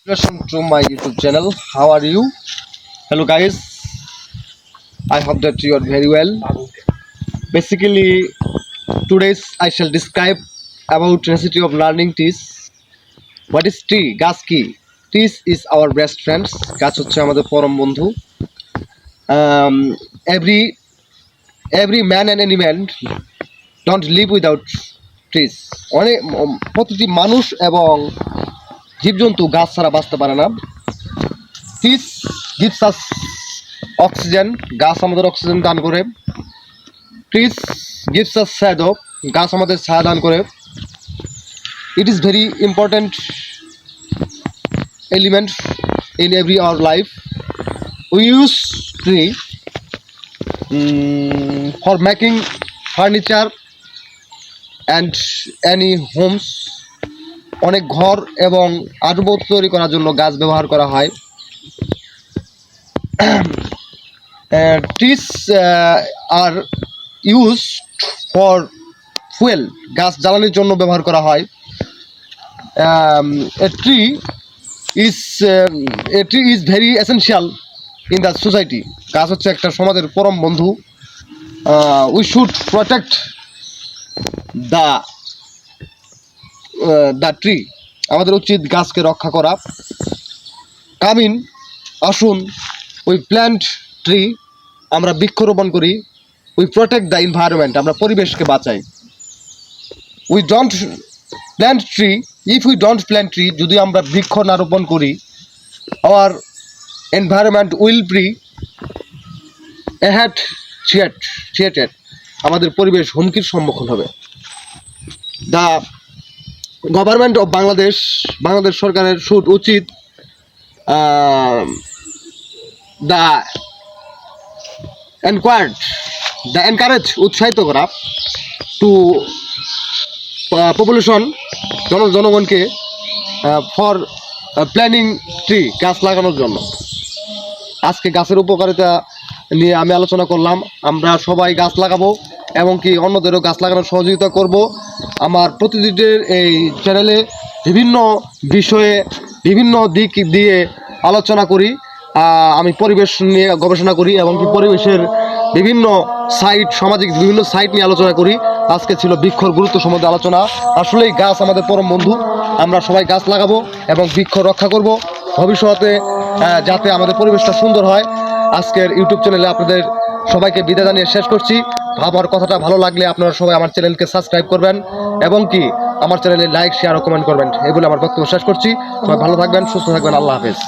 Welcome to my YouTube channel. How are you? Hello guys. I hope that you are very well. Basically, today's I shall describe about necessity of learning trees. What is tree? গাছ কি? Trees is our best friends. গাছ হচ্ছে আমাদের পরম বন্ধু. Um, every every man and animal don't live without trees. অনেক প্রতিটি মানুষ এবং জীবজন্তু গাছ ছাড়া বাঁচতে পারে না. Trees gives us oxygen. গাছ আমাদের অক্সিজেন দান করে. Trees gives us shadow. গাছ আমাদের ছায়া দান করে. It is very important element in every our life. We use tree for making furniture and any homes. অনেক ঘর এবং আসবাবপত্র তৈরি করার জন্য গাছ ব্যবহার করা হয়. Trees are used for fuel. গাছ জ্বালানির জন্য ব্যবহার করা হয়. A tree is very essential in the society. গাছ হচ্ছে একটা সমাজের পরম বন্ধু. We should protect the tree. আমাদের উচিত গাছকে রক্ষা করা. কামিন আসুন, উই প্ল্যান্ট ট্রি. আমরা বৃক্ষরোপণ করি. We protect the environment. আমরা পরিবেশকে বাঁচাই. We don't plant tree if we don't plant tree. যদি আমরা বৃক্ষ না রোপণ করি, আওয়ার এনভায়রনমেন্ট উইল বি থ্রেটেড. আমাদের পরিবেশ হুমকির সম্মুখীন হবে. দ্য গভর্নমেন্ট অফ বাংলাদেশ সরকারের উচিত দ্য এনকারেজ উৎসাহিত করা টু পপুলেশন জনগণকে ফর প্ল্যানিং ট্রি. গাছ লাগানোর জন্য. আজকে গাছের উপকারিতা নিয়ে আমি আলোচনা করলাম. আমরা সবাই গাছ লাগাবো এবং কি অন্যদেরও গাছ লাগানোর সহযোগিতা করব. আমার প্রতিদিনের এই চ্যানেলে বিভিন্ন বিষয়ে বিভিন্ন দিক দিয়ে আলোচনা করি. আমি পরিবেশ নিয়ে গবেষণা করি এবং কি পরিবেশের বিভিন্ন সামাজিক বিভিন্ন সাইট নিয়ে আলোচনা করি. আজকে ছিল বৃক্ষর গুরুত্ব সম্বন্ধে আলোচনা. আসলেই গাছ আমাদের পরম বন্ধু. আমরা সবাই গাছ লাগাবো এবং বৃক্ষ রক্ষা করব ভবিষ্যতে, যাতে আমাদের পরিবেশটা সুন্দর হয়. আজকের ইউটিউব চ্যানেলে আপনাদের সবাইকে বিদায় জানিয়ে শেষ করছি. আমার কথাটা ভালো লাগলে আপনারা সবাই আমার চ্যানেলকে সাবস্ক্রাইব করবেন এবং কি আমার চ্যানেলে লাইক, শেয়ার ও কমেন্ট করবেন. এই বলে আমার বক্তব্য শেষ করছি. সবাই ভালো থাকবেন, সুস্থ থাকবেন. আল্লাহ হাফেজ.